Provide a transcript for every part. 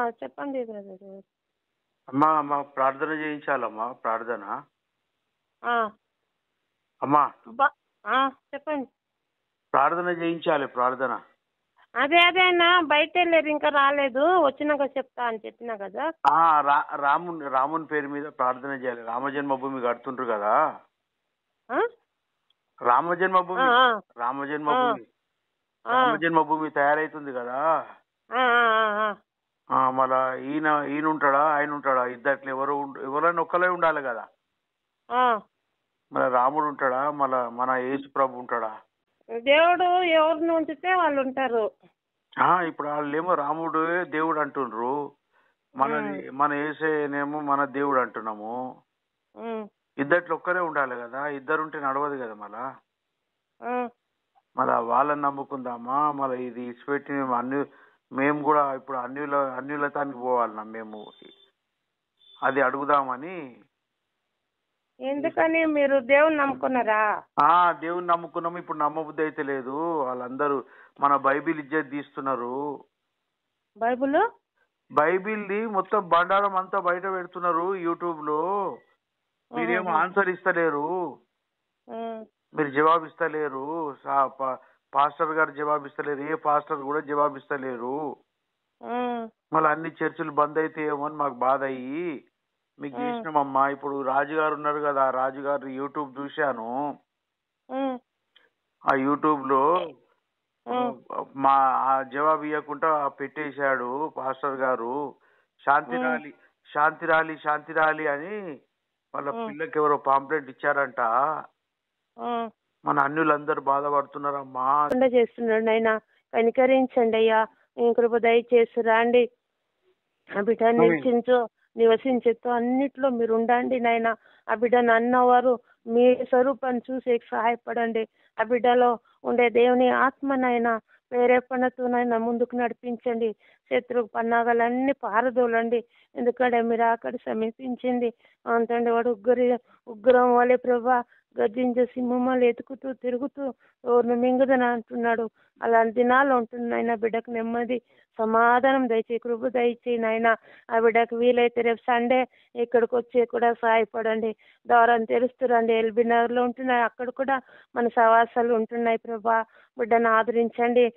చెప్పండి బ్రదర్. అమ్మా అమ్మా ప్రార్థన చేయించాలమ్మా ప్రార్థన. ఆ, అమ్మా బ- ఆ, చెప్పండి. ప్రార్థన చేయించాలి ప్రార్థన. అదే అన్న బయట వెళ్ళారు, ఇంకా రాలేదు, వచ్చినాక చెప్తా అని చెప్పినా కదా. రాముని పేరు మీద ప్రార్థన చేయాలి. రామజన్మభూమి కడుతుండ్రు కదా. ఆ? రామజన్మభూమి ఆ, ఆ, రామజన్మభూమి ఆ, రామజన్మభూమి తయారైతుంది కదా. ఆ, ఆ, ఆ, మళ్ళా ఈయన ఉంటాడా ఆయన ఉంటాడా? ఇద్దట్లో ఎవరైనా ఒక్కలే ఉండాలి కదా. ఆ. మళ్ళీ రాముడు ఉంటాడా? మళ్ళా మన యేసు ప్రభు ఉంటాడా? దేవుడు ఎవరిని ఉంచితే వాళ్ళు ఉంటారు. ఇప్పుడు వాళ్ళేమో రాముడు దేవుడు అంటుండ్రు, మన యేసేనేమో మన దేవుడు అంటున్నాము. ఇద్దట్లో ఒక్కరే ఉండాలి కదా. ఇద్దరు ఉంటే నడవదు కదా. మళ్ళా వాళ్ళని నమ్ముకుందామా? మళ్ళీ ఇది ఇచ్చిపెట్టి మేము కూడా ఇప్పుడు అన్యులతానికి పోవాలన్నా మేము అది అడుగుదామని. ఎందుకని మీరు దేవుని నమ్ముకున్నారా? దేవుని నమ్ముకున్నాము. ఇప్పుడు నమ్మబుద్ధి అయితే లేదు. వాళ్ళందరూ మన బైబిల్ ఇజ్జత్ తీస్తున్నారు. బైబిల్ది మొత్తం బండారం అంతా బయట పెడుతున్నారు యూట్యూబ్ లో. మీరేమో ఆన్సర్ ఇస్తలేరు, మీరు జవాబిస్తలేరు. పాస్టర్ గారు జవాబిస్తలేరు, ఏ పాస్టర్ కూడా జవాబిస్తలేరు. మళ్ళీ అన్ని చర్చిలు బంద్ అయితే ఏమో అని మాకు బాధ అయ్యి మీకు చేసినామమ్మా. ఇప్పుడు రాజుగారు ఉన్నారు కదా, రాజుగారు యూట్యూబ్ చూశాను. ఆ యూట్యూబ్ లో మా జవాబు ఇవ్వకుండా పెట్టేశాడు పాస్టర్ గారు. శాంతి రాలి అని వాళ్ళ పిల్లకి ఎవరో పాంప్లెట్ ఇచ్చారంట. మన అన్యులందరూ బాధపడుతున్నారమ్మా. చేస్తున్నాడు ఆయన, కనికరించండి అయ్యా, కృప దయచేసి రండి. ఆ బిడ్డ నివసించు అన్నిట్లో మీరు ఉండండి నాయన. ఆ బిడ్డను అన్నవారు మీ స్వరూపాన్ని చూసి సహాయపడండి. ఆ బిడ్డలో ఉండే దేవుని ఆత్మనైనా ప్రేరేపణతోనైనా ముందుకు నడిపించండి. శత్రు పన్నాగాలన్నీ పారదోలండి. ఎందుకంటే మీరు అక్కడ సమీపించింది అంతండి. వాడు ఉగ్రం వలె ప్రభా గర్జించే సింహమాలు ఎతుకుతూ తిరుగుతూ ఎవరిని మింగుదని అంటున్నాడు. అలాంటి దినాలు ఉంటున్నాయినా బిడ్డకు నెమ్మది సమాధానం దయచేయి, కృప దయచేయి నాయన. ఆ బిడ్డకు వీలైతే రేపు సండే ఇక్కడికి వచ్చి కూడా సహాయపడండి. ద్వారం తెరుస్తురండి. ఎల్బీ నగర్లో ఉంటున్నాయి, అక్కడ కూడా మన సవాసాలు ఉంటున్నాయి ప్రభా. బిడ్డను ఆదరించండి,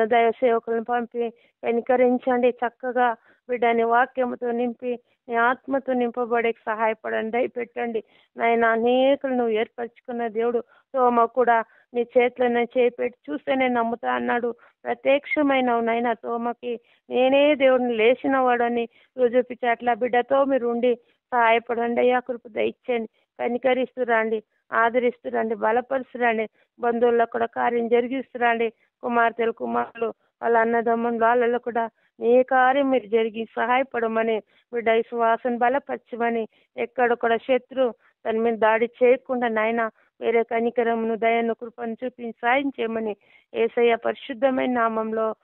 దైవ సేవకులను పంపి కనికరించండి. చక్కగా బిడ్డని వాక్యంతో నింపి నీ ఆత్మతో నింపబడే సహాయపడండి, దయపెట్టండి నాయన. అనేకులు నువ్వు ఏర్పరచుకున్న దేవుడు. తోమ కూడా నీ చేతిలో చేపెట్టి చూస్తే నేను నమ్ముతా అన్నాడు. ప్రత్యక్షమైనవు నాయన తోమకి. నేనే దేవుడిని లేచిన వాడని రుజుపించి అట్లా బిడ్డతో మీరు ఉండి సహాయపడండి అయ్యా. కృప దయచేయండి, కనికరిస్తురండి, ఆదరిస్తురండి, బలపరుస్తురండి. బంధువుల్లో కూడా కార్యం జరిగిస్తురండి. కుమారులు వాళ్ళ అన్నదమ్ములు వాళ్ళలో కూడా నీ కార్యం మీరు జరిగి సహాయపడమని బిడ్డ విశ్వాసం బలపరచమని, ఎక్కడ కూడా శత్రు దాని మీద దాడి చేయకుండా నాయన వేరే కనికరమును దయను కృపను చూపించి సాయం చేయమని యేసయ్య పరిశుద్ధమైన నామంలో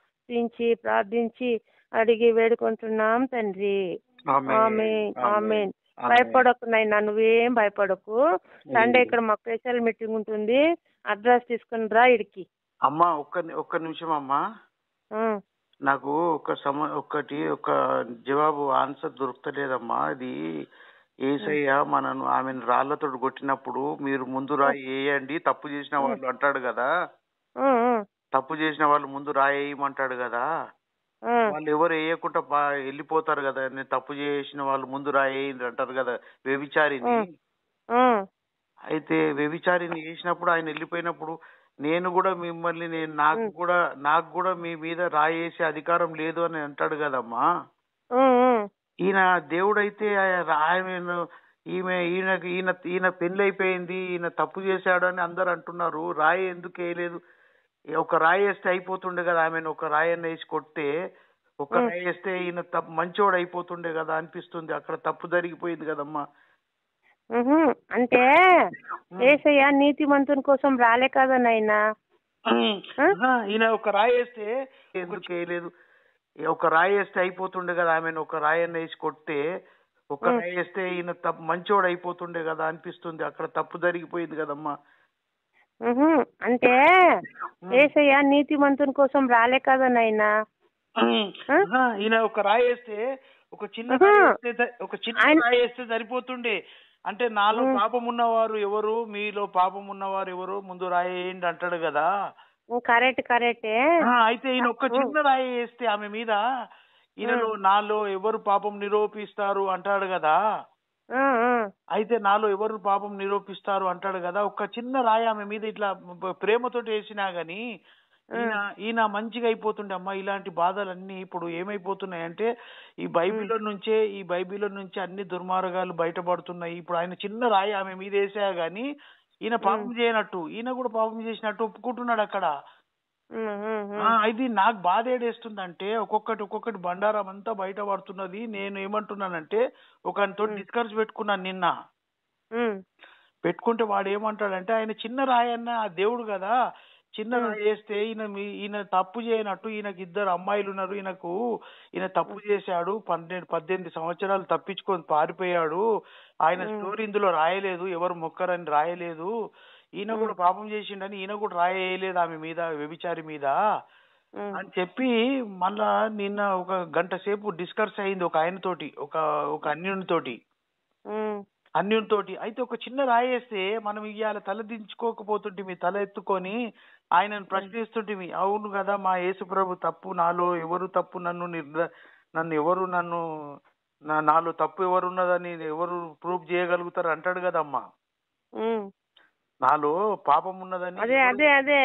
ప్రార్థించి అడిగి వేడుకుంటున్నాం తండ్రి. ఆమేన్, ఆమేన్. భయపడకు నాయనా, నువ్వేం భయపడకు. సండే ఇక్కడ మా స్పెషల్ మీటింగ్ ఉంటుంది, అడ్రస్ తీసుకుని రా ఇడికి. అమ్మా ఒక్క నిమిషం అమ్మా. నాకు ఒక జవాబు ఆన్సర్ దొరుకుతలేదమ్మా. ఇది ఏసయ్య ఆమెను రాళ్లతో కొట్టినప్పుడు మీరు ముందు రాయి వేయండి తప్పు చేసిన వాళ్ళు అంటాడు కదా. తప్పు చేసిన వాళ్ళు ముందు రాయి వేయమంటాడు కదా. వాళ్ళు ఎవరు వేయకుండా వెళ్ళిపోతారు కదా. నేను తప్పు చేసిన వాళ్ళు ముందు రాయి అంటారు కదా వ్యభిచారిని. అయితే వ్యభిచారిని వేసినప్పుడు ఆయన వెళ్ళిపోయినప్పుడు నేను కూడా మిమ్మల్ని నాకు కూడా మీ మీద రాయేసే అధికారం లేదు అని అంటాడు కదమ్మా. ఈయన దేవుడైతే ఈయన పెళ్లి అయిపోయింది, ఈయన తప్పు చేశాడు అని అందరు అంటున్నారు. రాయి ఎందుకు వేయలేదు? ఒక రాయి వేస్తే అయిపోతుండే కదా. ఆమెను ఒక రాయన్ని వేసి కొట్టే ఒక రాయి వేస్తే ఈయన మంచోడు అయిపోతుండే కదా అనిపిస్తుంది. అక్కడ తప్పు జరిగిపోయింది కదమ్మా. అంటే యేసయ్య నీతిమంతుని కోసం రాలే కదా నాయనా. ఈయన ఒక రాయి వేస్తే ఎందుకు వేయలేదు? ఒక రాయి వేస్తే అయిపోతుండే కదా. ఆమెను ఒక రాయన్ని వేసి కొట్టే ఒక రాయి వేస్తే ఈయన మంచోడు అయిపోతుండే కదా అనిపిస్తుంది. అక్కడ తప్పు జరిగిపోయింది కదమ్మా. అంటే యేసయ్య నీతిమంతుని కోసం రాలే కదా నాయనా. ఈయన ఒక రాయి వేస్తే ఒక చిన్న రాయి వేస్తే సరిపోతుండే. అంటే నాలో పాపం ఉన్నవారు ఎవరు, మీలో పాపం ఉన్నవారు ఎవరు, ముందు రాయి వేయండి అంటాడు కదా. కరెక్టే. అయితే ఈయన ఒక చిన్న రాయి వేస్తే ఆమె మీద, ఈయనలో నాలో ఎవరు పాపం నిరూపిస్తారు అంటాడు కదా. అయితే నాలో ఎవరు పాపం నిరూపిస్తారు అంటాడు కదా. ఒక చిన్న రాయి ఆమె మీద ఇట్లా ప్రేమతోటి వేసినా గాని ఈయన మంచిగా అయిపోతుండే అమ్మా. ఇలాంటి బాధలన్నీ ఇప్పుడు ఏమైపోతున్నాయంటే ఈ బైబిల్లో నుంచే అన్ని దుర్మార్గాలు బయటపడుతున్నాయి. ఇప్పుడు ఆయన చిన్న రాయి ఆమె మీద వేసా గాని ఈయన పాపం చేయనట్టు, ఈయన కూడా పాపం చేసినట్టు ఒప్పుకుంటున్నాడు అక్కడ. ఇది నాకు బాధ ఏడేస్తుందంటే ఒక్కొక్కటి బండారం అంతా బయటపడుతున్నది. నేను ఏమంటున్నానంటే ఒకరితో డిస్కస్ పెట్టుకున్నాను నిన్న. పెట్టుకుంటే వాడు ఏమంటాడంటే ఆయన చిన్న రాయి అన్న ఆ దేవుడు కదా, చిన్న రాయి వేస్తే ఈయన తప్పు చేయనట్టు, ఈయనకి 2 అమ్మాయిలు ఉన్నారు, ఈయన తప్పు చేశాడు, 18 సంవత్సరాలు తప్పించుకొని పారిపోయాడు, ఆయన స్టోరీ ఇందులో రాయలేదు, ఎవరు మొక్కరని రాయలేదు, ఈయన కూడా పాపం చేసిండని ఈయన కూడా రాయలేదు ఆమె మీద, వ్యభిచారి మీద అని చెప్పి మళ్ళా నిన్న ఒక గంట సేపు డిస్కస్ అయింది ఒక ఆయనతోటి, ఒక అన్యునితోటి. అయితే ఒక చిన్న రాయి వేస్తే మనం ఇవాళ తల దించుకోకపోతుంటిమి, తల ఎత్తుకొని ఆయనను ప్రశ్నిస్తుంటిమి. అవును కదా మా యేసు ప్రభు తప్పు, నాలో ఎవరు తప్పు, నాలో తప్పు ఎవరున్నదని ఎవరు ప్రూఫ్ చేయగలుగుతారు అంటాడు కదమ్మా. నాలో పాపం ఉన్నదని, అదే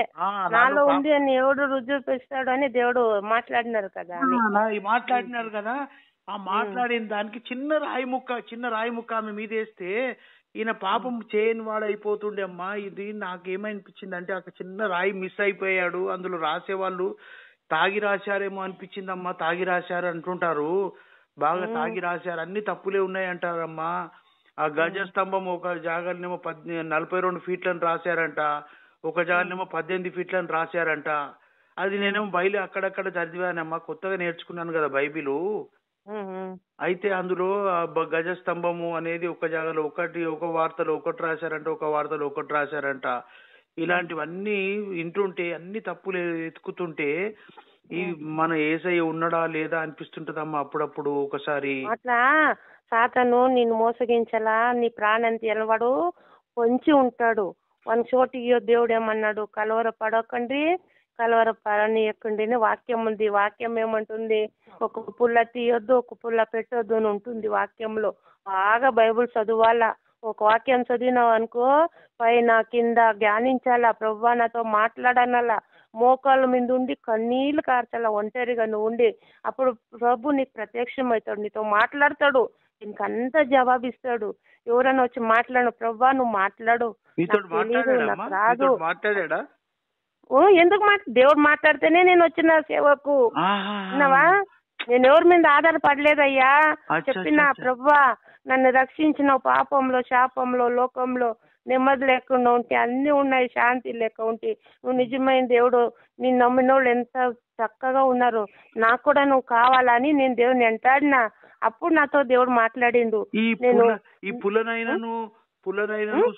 నాలో ఉంది అని ఎవడు రుజువు పెస్తాడు అని దేవుడు మాట్లాడినారు కదా. ఆ మాట్లాడిన దానికి చిన్న రాయి ముక్క ఆమె మీద వేస్తే ఈయన పాపం చేయని వాడు అయిపోతుండే అమ్మా. ఇది నాకేమనిపించింది అంటే ఒక చిన్న రాయి మిస్ అయిపోయాడు, అందులో రాసేవాళ్ళు తాగి రాశారేమో అనిపించిందమ్మా. తాగి రాశారు అంటుంటారు, బాగా తాగి రాశారు, అన్ని తప్పులే ఉన్నాయి అంటారమ్మా. ఆ గజ స్తంభం ఒక జాగాలనేమో 42 ఫీట్లను రాశారంట, ఒక జాగాలనేమో 18 ఫీట్లను రాశారంట. అది నేనేమో బైబిల్ అక్కడక్కడ చదివానమ్మా, కొత్తగా నేర్చుకున్నాను కదా బైబిలు. అయితే అందులో గజ స్తంభము అనేది ఒక జాగాలో ఒక వార్తలో ఒకటి రాశారంట, ఒక వార్తలో ఒకటి రాశారంట. ఇలాంటివన్నీ వింటుంటే అన్ని తప్పులు ఎత్తుకుతుంటే ఈ మన యేసయ్య ఉన్నాడా లేదా అనిపిస్తుంటదమ్మా అప్పుడప్పుడు ఒకసారి. అట్లా సాతాను నిన్ను మోసగించలా, నీ ప్రాణం తెలవాడు పొంచి ఉంటాడు. వన్ చోటు దేవుడు ఏమన్నాడు, కలవరపడనీయకండి అని వాక్యం ఉంది. వాక్యం ఏమంటుంది, ఒక పుల్ల తీయొద్దు, ఒక పుల్ల పెట్టొద్దు అని ఉంటుంది వాక్యంలో. బాగా బైబుల్ చదవాలా. ఒక వాక్యం చదివినావు అనుకో పైన కింద ధ్యానించాలా, ప్రభువా నాతో మాట్లాడనలా, మోకాళ్ళ మీద ఉండి కన్నీళ్లు కార్చాలా, ఒంటరిగా నువ్వు ఉండి. అప్పుడు ప్రభు నీకు ప్రత్యక్షం అవుతాడు, నీతో మాట్లాడతాడు, ఇంకంతా జవాబిస్తాడు. ఎవరైనా వచ్చి మాట్లాడు, ప్రభువా నువ్వు మాట్లాడు, నాకు రాదు. ఎందుకు దేవుడు మాట్లాడితేనే నేను వచ్చిన సేవకు. విన్నావా, నేను ఎవరి మీద ఆధారపడలేదయ్యా. చెప్పిన ప్రభువా నన్ను రక్షించిన, పాపంలో శాపంలో లోకంలో నెమ్మది లేకుండా ఉంటే అన్ని ఉన్నాయి, శాంతి లేక ఉంటే నువ్వు నిజమైన దేవుడు, నేను నమ్మిన వాళ్ళు ఎంత చక్కగా ఉన్నారు, నాకు కూడా నువ్వు కావాలని నేను దేవుడిని ఎంటాడినా. అప్పుడు నాతో దేవుడు మాట్లాడిండు. నేను ఈ పుల్లనైనాను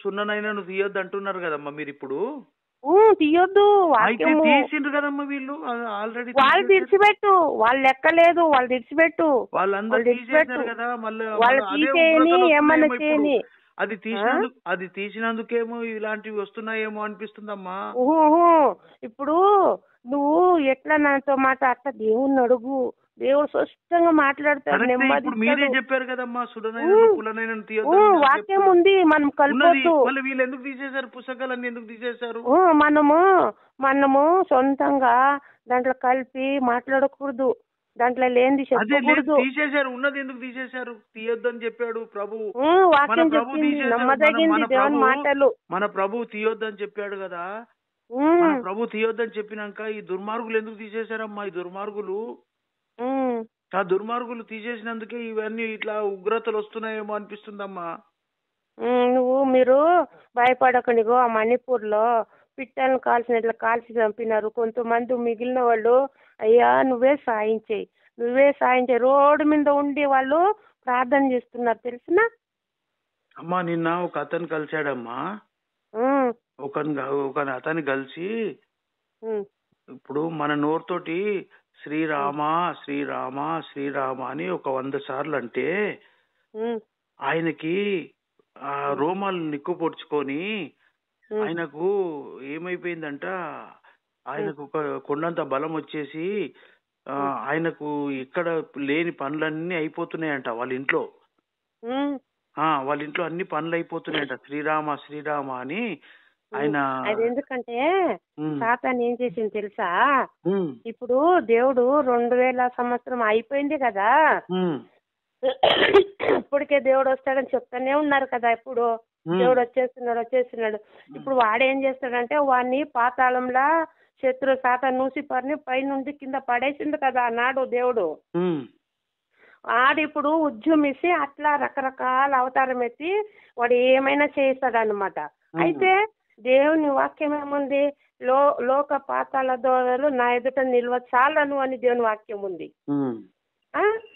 సున్ననైనాను తీయొద్దు అంటున్నారు కదమ్మా మీరు ఇప్పుడు. తీయొద్దు, తీసిండ్రు కదమ్మా వీళ్ళు ఆల్రెడీ. వాళ్ళు విడిచిపెట్టు, వాళ్ళు లెక్కలేదు, వాళ్ళు విడిచిపెట్టు, వాళ్ళందరూ కదా. మళ్ళీ వాళ్ళు తీసేయని ఏమన్నా చేయని. అది తీసినందుకేమో ఇలాంటివి వస్తున్నాయేమో అనిపిస్తుందమ్మా. ఇప్పుడు నువ్వు ఎట్లా నాతో మాట అట్లా దేవుణ్ణి అడుగు, దేవుడు స్పష్టంగా మాట్లాడతాడు, నెమ్మది. మీరే చెప్పారు కదమ్మా వాక్యం ఉంది, మనం కలుపుకోవద్దు. వీళ్ళు ఎందుకు తీసేశారు పుస్తకాలన్నీ, ఎందుకు తీసేశారు? మనము సొంతంగా దాంట్లో కలిపి మాట్లాడకూడదు, దాంట్లో లేనిది చెప్పకూడదు. తీసేశారు, ఉన్నది ఎందుకు తీసేశారు? తీయొద్దు అని చెప్పాడు ప్రభు. వాక్యం చెప్పింది, నమ్మదగింది దేవుని మాటలు. మన ప్రభు తీయొద్దు అని చెప్పాడు కదా. మన ప్రభు తీయొద్దని చెప్పినాక ఈ దుర్మార్గులు ఎందుకు తీసేశారమ్మా? ఈ దుర్మార్గులు తీసేసినందుకే ఇవన్నీ ఇట్లా ఉగ్రతలు వస్తున్నాయేమో అనిపిస్తుందమ్మా. మీరు భయపడకండిగో, ఆ మణిపూర్ లో పిట్టలను కాల్చి చంపినారు. కొంతమంది మిగిలిన వాళ్ళు అయ్యా నువ్వే సాయం చేయి రోడ్డు మీద ఉండి వాళ్ళు ప్రార్థన చేస్తున్నారు, తెలిసిన అమ్మా. నిన్న ఒక అతను కలిశాడమ్మా, ఒక అతన్ని కలిసి ఇప్పుడు మన నోరుతోటి శ్రీరామ శ్రీరామ శ్రీరామ అని ఒక 100 సార్లు అంటే ఆయనకి ఆ రోమాలు నిక్కుపొడుచుకొని ఆయనకు ఏమైపోయిందంట, ఆయనకు ఒక కొండంత బలం వచ్చేసి ఆయనకు ఇక్కడ లేని పనులన్నీ అయిపోతున్నాయంట వాళ్ళ ఇంట్లో. వాళ్ళ ఇంట్లో అన్ని పనులు అయిపోతున్నాయంట శ్రీరామ శ్రీరామ అని ఆయన. అది ఎందుకంటే సాతాను ఏం చేసింది తెలుసా, ఇప్పుడు దేవుడు 2000 సంవత్సరం అయిపోయింది కదా, ఇప్పటికే దేవుడు వస్తాడని చెప్తానే ఉన్నారు కదా, ఇప్పుడు దేవుడు వచ్చేస్తున్నాడు. ఇప్పుడు వాడేం చేస్తాడంటే వాడిని పాతాళంలా శత్రు సాతాను లూసిఫర్ని పైనుండి కింద పడేసింది కదా ఆనాడు దేవుడు. ఆడిప్పుడు ఉద్యమిసి అట్లా రకరకాల అవతారం ఎత్తి వాడు ఏమైనా చేస్తాడు అనమాట. అయితే దేవుని వాక్యం ఏముంది, లోక పాతాల దోరలు నా ఎదుట నిల్వ చాలను అని దేవుని వాక్యం ఉంది.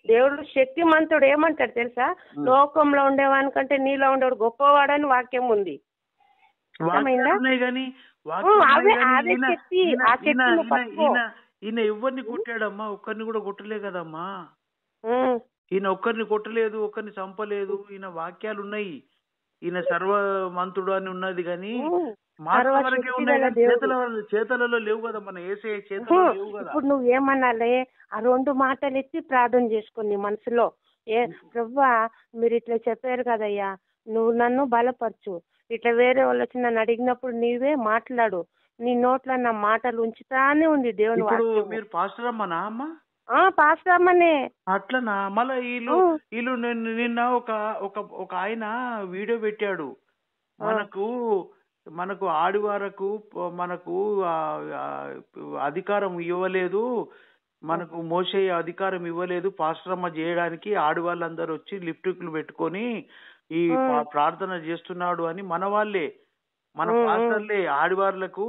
దేవుడు శక్తిమంతుడు ఏమంటాడు తెలుసా, లోకంలో ఉండేవానికంటే నీలో ఉండేవాడు గొప్పవాడని వాక్యం ఉంది. ఈయన ఎవరిని కొట్టాడమ్మా, ఒక్కరిని కూడా కొట్టలే కదమ్మా. ఈయన ఒక్కరిని కొట్టలేదు, ఒక్కరిని చంపలేదు. ఈయన వాక్యాలు ఉన్నాయి, ఈయన సర్వమంతుడు అని ఉన్నది కానీ చేతలలో లేవు కదా, మన ఏసే చేతలలో లేవు కదా. ఇప్పుడు నువ్వేమన్నాలే ఆ 2 మాటలు ఎత్తి ప్రార్థన చేసుకుని మనసులో, ప్రభువా మీరు ఇట్లా చెప్పారు కదయ్యా, నువ్వు నన్ను బలపరచు, ఇట్లా వేరే వాళ్ళు వచ్చి నన్ను అడిగినప్పుడు నీవే మాట్లాడు, నీ నోట్లో నా మాటలు ఉంచుతానే ఉంది దేవుని వాక్యం. మీరు పాస్టర్ అమ్మనా అమ్మ? పాస్టర్ అమ్మనే. అట్లనా? మళ్ళా వీళ్ళు నిన్న ఒక ఆయన వీడియో పెట్టాడు, మనకు ఆదివారకు మనకు అధికారం ఇవ్వలేదు, మనకు మోసే అధికారం ఇవ్వలేదు పాస్టర్ అమ్మ చేయడానికి, ఆడవాళ్ళందరూ వచ్చి లిఫ్టిక్లు పెట్టుకొని ఈ ప్రార్థన చేస్తున్నాడు అని మన వాళ్ళే, మన పాస్టర్లే ఆడవాళ్లకు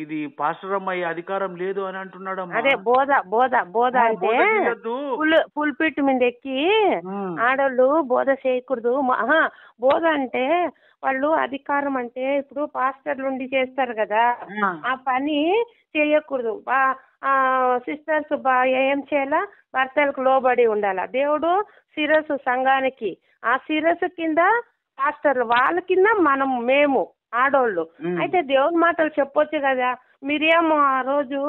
ఇది పాస్టర్ అమ్మాయి అధికారం లేదు అని అంటున్నాడు. అదే బోధ అంటే పుల్పిట్ మీద ఎక్కి ఆడోళ్ళు బోధ చేయకూడదు. బోధ అంటే వాళ్ళు అధికారం అంటే ఇప్పుడు పాస్టర్లు ఉండి చేస్తారు కదా, ఆ పని చేయకూడదు. సిస్టర్స్ ఏం చేయాలా, భర్తలకు లోబడి ఉండాలా. దేవుడు శిరస్సు సంఘానికి, ఆ శిరస్సు కింద పాస్టర్లు, వాళ్ళ కింద మేము ఆడోళ్ళు. అయితే దేవుని మాటలు చెప్పొచ్చు కదా. మిరియాము ఆ రోజు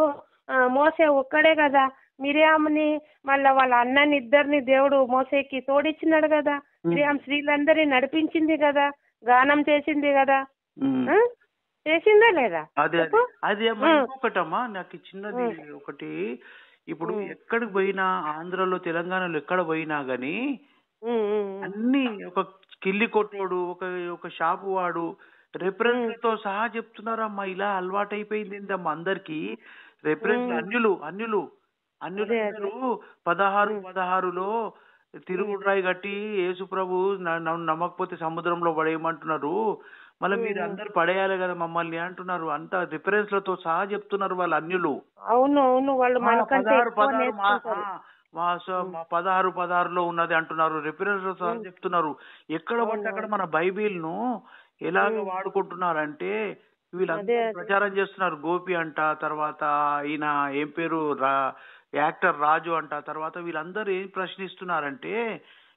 మోసే ఒక్కడే కదా, మిరియాముని మళ్ళా వాళ్ళ అన్నని ఇద్దరిని దేవుడు మోసేకి తోడిచ్చినాడు కదా. మిరియాం స్త్రీలందరినీ నడిపించింది కదా, గానం చేసింది కదా, చేసిందా లేదా? అది ఒకటమ్మా నాకు చిన్నది ఒకటి. ఇప్పుడు ఎక్కడికి పోయినా, ఆంధ్రలో తెలంగాణలో ఎక్కడ పోయినా గానీ అన్ని ఒక కిల్లి కొట్టోడు, ఒక షాపు వాడు రెఫరెన్స్ తో సహా చెప్తున్నారమ్మా. ఇలా అలవాటు అయిపోయింది ఏందమ్మా అందరికి. రెఫరెన్స్ అన్యులు 16:16లో తిరుగుడ్రాయి కట్టి యేసు ప్రభు నమ్మకపోతే సముద్రంలో పడేయమంటున్నారు, మళ్ళీ మీరు అందరు పడేయాలి కదా మమ్మల్ని అంటున్నారు. అంత రిఫరెన్స్ లతో సహా చెప్తున్నారు వాళ్ళు అన్యులు. అవును వాళ్ళు 16:16లో ఉన్నది అంటున్నారు, రిఫరెన్స్ లో సహా చెప్తున్నారు. ఎక్కడ పడితే అక్కడ మన బైబిల్ ను ఎలాగ వాడుకుంటున్నారంటే వీళ్ళందరూ ప్రచారం చేస్తున్నారు. గోపి అంట, తర్వాత ఈయన ఏం పేరు యాక్టర్ రాజు అంట, తర్వాత వీళ్ళందరూ ఏం ప్రశ్నిస్తున్నారంటే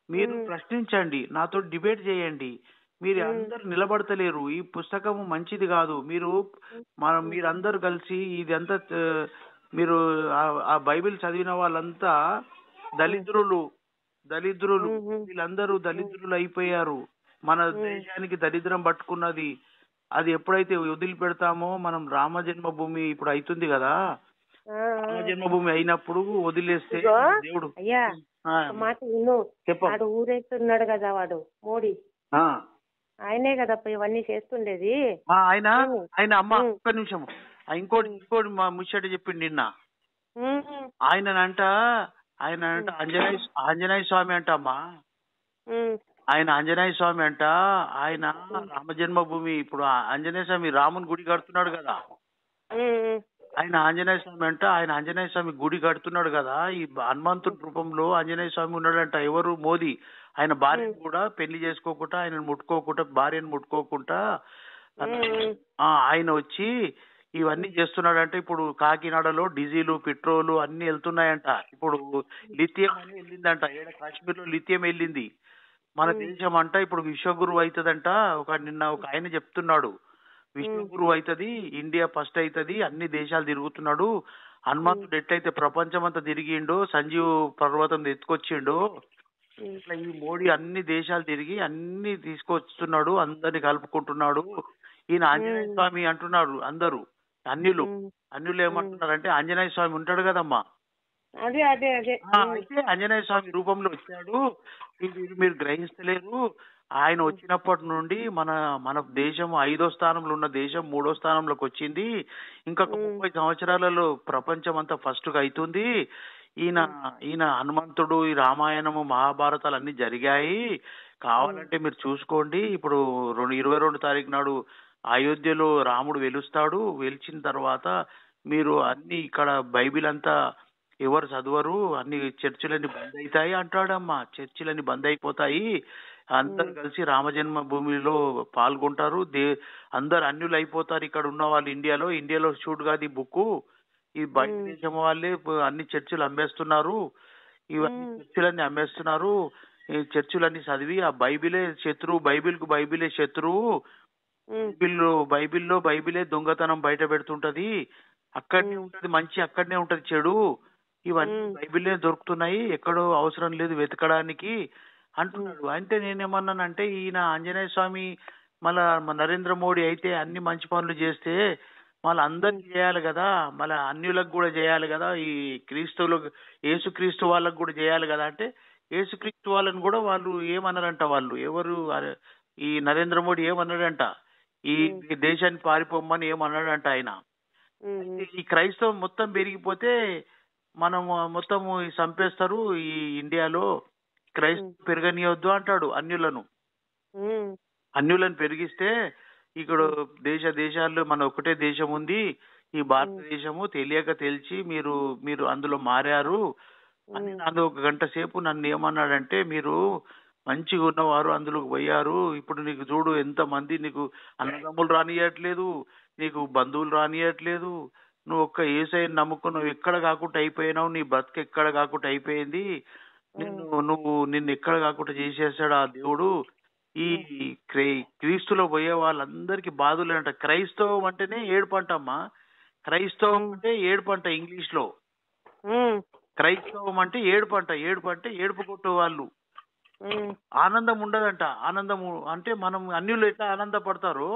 మీరు ప్రశ్నించండి, నాతో డిబేట్ చేయండి, మీరు అందరు నిలబడతలేరు, ఈ పుస్తకం మంచిది కాదు, మీరందరూ కలిసి ఇదంతా మీరు ఆ బైబిల్ చదివిన వాళ్ళంతా దళిద్రులు వీళ్ళందరూ దళిద్రులు అయిపోయారు, మన దేశానికి దరిద్రం పట్టుకున్నది. అది ఎప్పుడైతే వదిలిపెడతామో మనం రామ జన్మభూమి ఇప్పుడు అవుతుంది కదా, రామ జన్మభూమి అయినప్పుడు వదిలేస్తే దేవుడు మాట విను. వాడు ఊరేస్తున్నాడు కదా, వాడు మోడీ ఆయనే కదా ఇవన్నీ చేస్తుండేది. ఆయన అమ్మ ఒక్క నిమిషం, ఇంకోటి ముచ్చట చెప్పిండి నిన్న. ఆయనంట ఆంజనేయ స్వామి అంట అమ్మా, ఆయన ఆంజనేయ స్వామి అంట. ఆయన రామ జన్మభూమి ఇప్పుడు ఆంజనేయ స్వామి రాముని గుడి కడుతున్నాడు కదా, ఆయన ఆంజనేయ స్వామి అంట. ఆయన ఆంజనేయ స్వామి గుడి కడుతున్నాడు కదా, ఈ హనుమంతుడి రూపంలో ఆంజనేయ స్వామి ఉన్నాడంట. ఎవరు? మోదీ. ఆయన భార్యను కూడా పెళ్లి చేసుకోకుండా, ఆయనను ముట్టుకోకుండా, భార్యను ముట్టుకోకుండా ఆయన వచ్చి ఇవన్నీ చేస్తున్నాడంటే ఇప్పుడు కాకినాడలో డీజిల్ పెట్రోల్ అన్ని వెళ్తున్నాయంట. ఇప్పుడు లిథియం అని వెళ్ళిందంట. కాశ్మీర్లో లిథియం వెళ్ళింది. మన దేశం అంట ఇప్పుడు విశ్వగురువు అవుతుందంట. నిన్న ఒక ఆయన చెప్తున్నాడు, విశ్వగురువు అవుతుంది, ఇండియా ఫస్ట్ అవుతుంది, అన్ని దేశాలు తిరుగుతున్నాడు. హనుమంతుడు ఎట్లయితే ప్రపంచం అంతా తిరిగిండో, సంజీవ్ పర్వతం ఎత్తుకొచ్చిండో, ఇట్లా ఈ మోడీ అన్ని దేశాలు తిరిగి అన్ని తీసుకొస్తున్నాడు, అందరిని కలుపుకుంటున్నాడు. ఈయన ఆంజనేయ స్వామి అంటున్నారు అందరూ. అన్యులు ఏమంటున్నారంటే ఆంజనేయ స్వామి ఉంటాడు కదమ్మా, అదే అదే అదే అయితే ఆంజనేయ స్వామి రూపంలో వచ్చాడు. ఇది మీరు గ్రహిస్తలేరు. ఆయన వచ్చినప్పటి నుండి మన దేశం 5వ స్థానంలో ఉన్న దేశం 3వ స్థానంలోకి వచ్చింది. ఇంకొక 30 సంవత్సరాలలో ప్రపంచం అంతా ఫస్ట్ గా అవుతుంది. ఈయన హనుమంతుడు, ఈ రామాయణము మహాభారతాలు అన్ని జరిగాయి. కావాలంటే మీరు చూసుకోండి. ఇప్పుడు 22 తారీఖు నాడు అయోధ్యలో రాముడు వెలుస్తాడు. వెలిచిన తర్వాత మీరు అన్ని ఇక్కడ బైబిల్ అంతా ఎవరు చదవరు, అన్ని చర్చిలన్నీ బంద్ అవుతాయి అంటాడమ్మా. చర్చిలన్నీ బంద్ అయిపోతాయి, అందరు కలిసి రామజన్మ భూమిలో పాల్గొంటారు. అందరు అన్యులు అయిపోతారు. ఇక్కడ ఉన్న వాళ్ళు ఇండియాలో షూట్ కాదు ఈ బుక్. ఈ బయట దేశం వాళ్ళే అన్ని చర్చిలు అమ్మేస్తున్నారు, ఇవన్నీ చర్చిలన్నీ అమ్మేస్తున్నారు. ఈ చర్చిలన్నీ చదివి ఆ బైబిలే శత్రువు, బైబిలే శత్రువు, బైబిలే దొంగతనం బయట పెడుతుంటది, అక్కడనే ఉంటది మంచి, అక్కడనే ఉంటది చెడు, ఇవన్నీ బైబిల్లే దొరుకుతున్నాయి, ఎక్కడో అవసరం లేదు వెతకడానికి అంటున్నాడు. అంటే నేనేమన్నానంటే ఈయన ఆంజనేయ స్వామి మళ్ళా నరేంద్ర మోడీ అయితే అన్ని మంచి పనులు చేస్తే మళ్ళీ అందరికి చేయాలి కదా, మళ్ళీ అన్యులకు కూడా చేయాలి కదా, ఈ యేసుక్రీస్తు వాళ్ళకు కూడా చేయాలి కదా. అంటే యేసుక్రీస్తు వాళ్ళని కూడా వాళ్ళు ఏమన్నారంట, వాళ్ళు ఎవరు ఈ నరేంద్ర మోడీ ఏమన్నాడంట, ఈ దేశాన్ని పారిపోమ్మని ఏమన్నాడంట ఆయన. ఈ క్రైస్తవం మొత్తం పెరిగిపోతే మనం మొత్తం చంపేస్తారు ఈ ఇండియాలో, క్రైస్తవం పెరగనియొద్దు అంటాడు. అన్యులను పెరిగిస్తే ఇక్కడ దేశాల్లో మన ఒకటే దేశం ఉంది, ఈ భారతదేశము, తెలిసి మీరు అందులో మారారు అని నన్ను 1 గంట సేపు నన్ను ఏమన్నాడంటే, మీరు మంచిగా ఉన్నవారు అందులోకి పోయారు, ఇప్పుడు నీకు చూడు ఎంత మంది నీకు అన్నదమ్ములు రానియట్లేదు, నీకు బంధువులు రానియట్లేదు, నువ్వు ఒక్క యేసయ్యని నమ్ముకుని నువ్వు ఎక్కడ కాకుండా అయిపోయినావు, నీ బతుకు ఎక్కడ కాకుండా అయిపోయింది, నిన్ను ఎక్కడ కాకుండా చేసేసాడు ఆ దేవుడు. ఈ క్రీస్తులో పోయే వాళ్ళందరికీ బాధలేంట. క్రైస్తవం అంటేనే ఏడుపంటమ్మా, క్రైస్తవం అంటే ఏడుపంట ఇంగ్లీష్ లో. క్రైస్తవం అంటే ఏడుపంట ఏడుపు కొట్టే వాళ్ళు. ఆనందం ఉండదంట. ఆనందము అంటే మనం అన్యులు ఎట్లా ఆనందపడతారో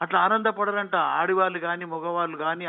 అట్లా ఆనందపడరంట. ఆడవాళ్ళు గాని మగవాళ్ళు గాని